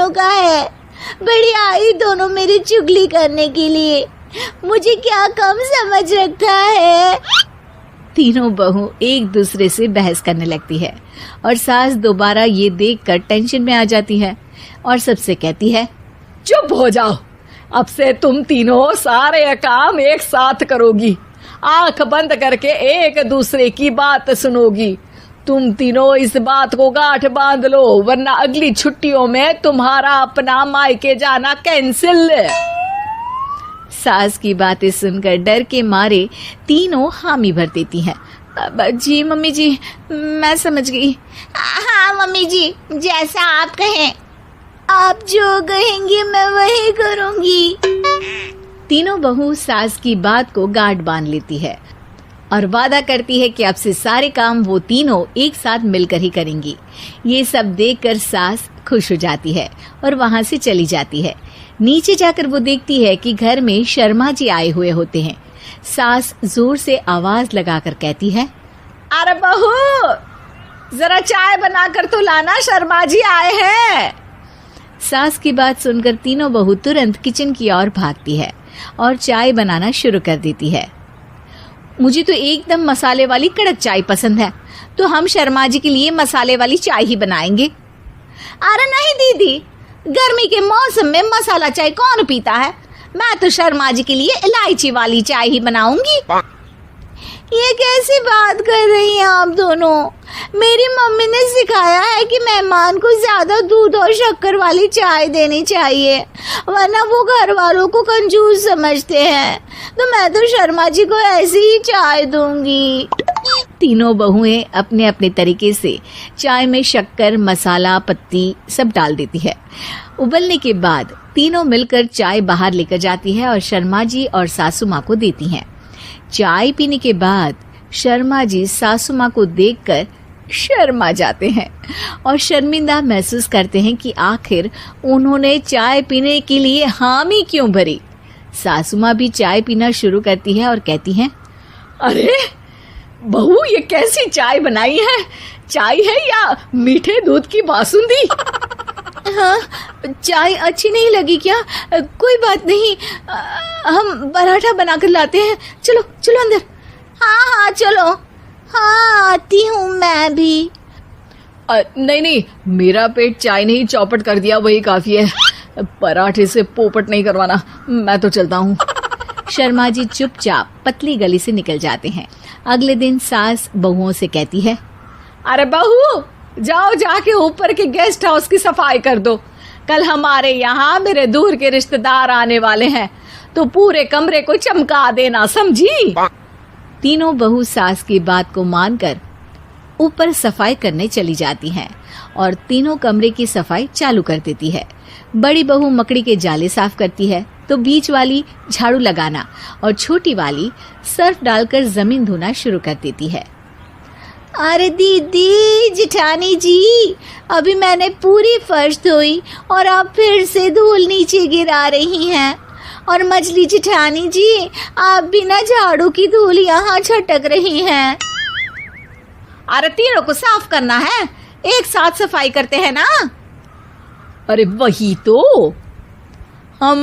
तीनों का है। बड़ी आई दोनों मेरी चुगली करने के लिए। मुझे क्या कम समझ रखा है। तीनों बहू एक दूसरे से बहस करने लगती है और सास दोबारा ये देखकर टेंशन में आ जाती है और सबसे कहती है, चुप हो जाओ, अब से तुम तीनों सारे काम एक साथ करोगी, आंख बंद करके एक दूसरे की बात सुनोगी। तुम तीनों इस बात को गांठ बांध लो, वरना अगली छुट्टियों में तुम्हारा अपना मायके जाना कैंसिल। सास की बातें सुनकर डर के मारे तीनों हामी भर देती हैं। जी मम्मी जी, मैं समझ गई। हाँ मम्मी जी, जैसा आप कहें। आप जो कहेंगी मैं वही करूंगी। तीनों बहू सास की बात को गांठ बांध लेती है और वादा करती है कि अब से सारे काम वो तीनों एक साथ मिलकर ही करेंगी। ये सब देखकर सास खुश हो जाती है और वहां से चली जाती है। नीचे जाकर वो देखती है कि घर में शर्मा जी आए हुए होते हैं। सास जोर से आवाज लगाकर कहती है, अरे बहू, जरा चाय बनाकर तो लाना, शर्मा जी आए हैं। सास की बात सुनकर तीनों बहू तुरंत किचन की ओर भागती है और चाय बनाना शुरू कर देती है। मुझे तो एकदम मसाले वाली कड़क चाय पसंद है, तो हम शर्मा जी के लिए मसाले वाली चाय ही बनाएंगे। अरे नहीं दीदी, गर्मी के मौसम में मसाला चाय कौन पीता है। मैं तो शर्मा जी के लिए इलायची वाली चाय ही बनाऊंगी। ये कैसी बात कर रही हैं आप दोनों। मेरी मम्मी ने सिखाया है कि मेहमान को ज्यादा दूध और शक्कर वाली चाय देनी चाहिए, वरना वो घर वालों को कंजूस समझते हैं। तो मैं तो शर्मा जी को ऐसी ही चाय दूंगी। तीनों बहुएं अपने अपने तरीके से चाय में शक्कर, मसाला, पत्ती सब डाल देती है। उबलने के बाद तीनों मिलकर चाय बाहर लेकर जाती है और शर्मा जी और सासू माँ को देती हैं। चाय पीने के बाद शर्मा जी सासू माँ को देखकर शर्मा जाते हैं और शर्मिंदा महसूस करते हैं कि आखिर उन्होंने चाय पीने के लिए हामी क्यों भरी। सासू माँ भी चाय पीना शुरू करती है और कहती हैं, अरे बहू, ये कैसी चाय बनाई है? चाय है या मीठे दूध की बासुंदी? हाँ, चाय अच्छी नहीं लगी क्या? कोई बात नहीं, हम पराठा बनाकर लाते हैं। चलो चलो अंदर। हाँ चलो। हाँ आती हूँ मैं भी। नहीं, मेरा पेट चाय ने ही चौपट कर दिया, वही काफी है। पराठे से पोपट नहीं करवाना, मैं तो चलता हूँ। शर्मा जी चुपचाप पतली गली से निकल जाते हैं। अगले दिन सास बहुओं से कहती है, अरे बहू, जाओ जाके ऊपर के गेस्ट हाउस की सफाई कर दो। कल हमारे यहाँ मेरे दूर के रिश्तेदार आने वाले हैं, तो पूरे कमरे को चमका देना, समझी? तीनों बहू सास की बात को मानकर ऊपर सफाई करने चली जाती हैं और तीनों कमरे की सफाई चालू कर देती है। बड़ी बहू मकड़ी के जाले साफ करती है, तो बीच वाली झाड़ू लगाना और छोटी वाली सर्फ डालकर जमीन धोना शुरू कर देती है। अरे दीदी, जिठानी जी, अभी मैंने पूरी फर्श धोई और आप फिर से धूल नीचे गिरा रही हैं। और मछली जिठानी जी, आप बिना झाड़ू की धूल यहाँ छटक रही हैं। अरे तीनों को साफ करना है, एक साथ सफाई करते हैं ना। अरे वही तो, हम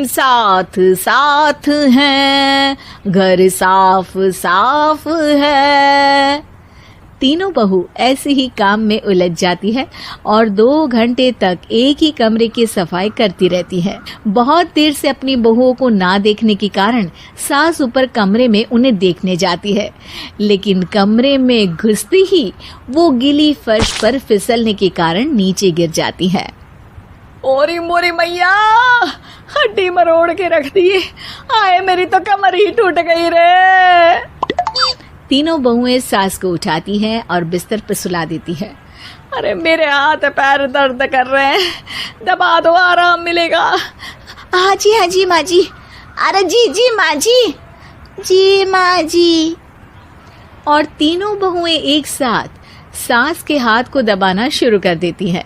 साथ साथ हैं, घर साफ साफ है। तीनों बहू ऐसे ही काम में उलझ जाती है और 2 घंटे तक एक ही कमरे की सफाई करती रहती है। बहुत देर से अपनी बहुओं को ना देखने के कारण सास ऊपर कमरे में उन्हें देखने जाती है, लेकिन कमरे में घुसती ही वो गीली फर्श पर फिसलने के कारण नीचे गिर जाती है। ओरी मोरी मैया, हड्डी मरोड़ के रख दी। आए, मेरी तो कमर ही टूट गई रे। तीनों बहुएं सास को उठाती हैं और बिस्तर पर सुला देती है। अरे मेरे हाथ पैर दर्द कर रहे हैं, दबा दो, आराम मिलेगा। हाँ जी माँ जी। अरे जी माँ जी, जी माँ जी। और तीनों बहुएं एक साथ सास के हाथ को दबाना शुरू कर देती हैं।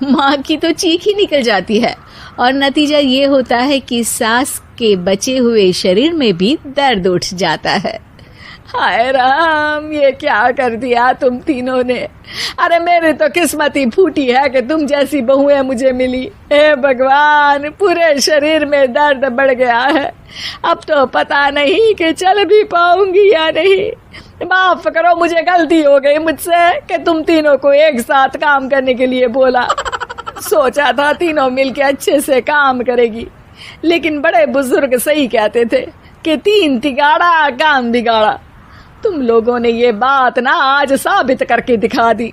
माँ की तो चीख ही निकल जाती है और नतीजा ये होता है कि सास के बचे हुए शरीर में भी दर्द उठ जाता है। हाय राम, ये क्या कर दिया तुम तीनों ने। अरे मेरी तो किस्मत ही फूटी है कि तुम जैसी बहुएं मुझे मिली। हे भगवान, पूरे शरीर में दर्द बढ़ गया है। अब तो पता नहीं कि चल भी पाऊंगी या नहीं। माफ करो, मुझे गलती हो गई मुझसे कि तुम तीनों को एक साथ काम करने के लिए बोला। सोचा था तीनों मिलके अच्छे से काम करेगी, लेकिन बड़े बुजुर्ग सही कहते थे कि 3 तिगाड़ा काम बिगाड़ा। तुम लोगों ने ये बात ना आज साबित करके दिखा दी।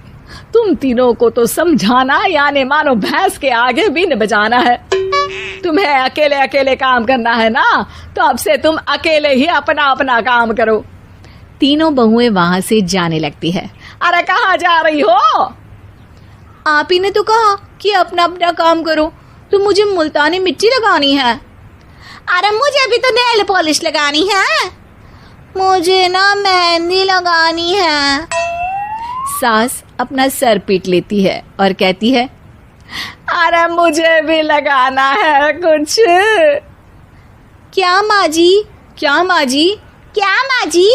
तुम तीनों को तो समझाना यानी मानो भैंस के आगे बीन बजाना है। तुम्हें अकेले अकेले काम करना है ना, तो अब से तुम अकेले ही अपना अपना काम करो। तीनों बहुएं वहां से जाने लगती है। अरे कहाँ जा रही हो? आप ही ने तो कहा कि अपना अपना काम तो मुझे मुल्तानी मिट्टी लगानी है। अरे मुझे भी तो नेल पॉलिश लगानी है। मुझे ना मेहंदी लगानी है। सास अपना सर पीट लेती है और कहती है, अरे मुझे भी लगाना है कुछ। क्या माँ जी? क्या माँ जी? क्या माँ जी?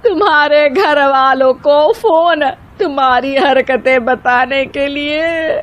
तुम्हारे घर वालों को फोन तुम्हारी हरकतें बताने के लिए।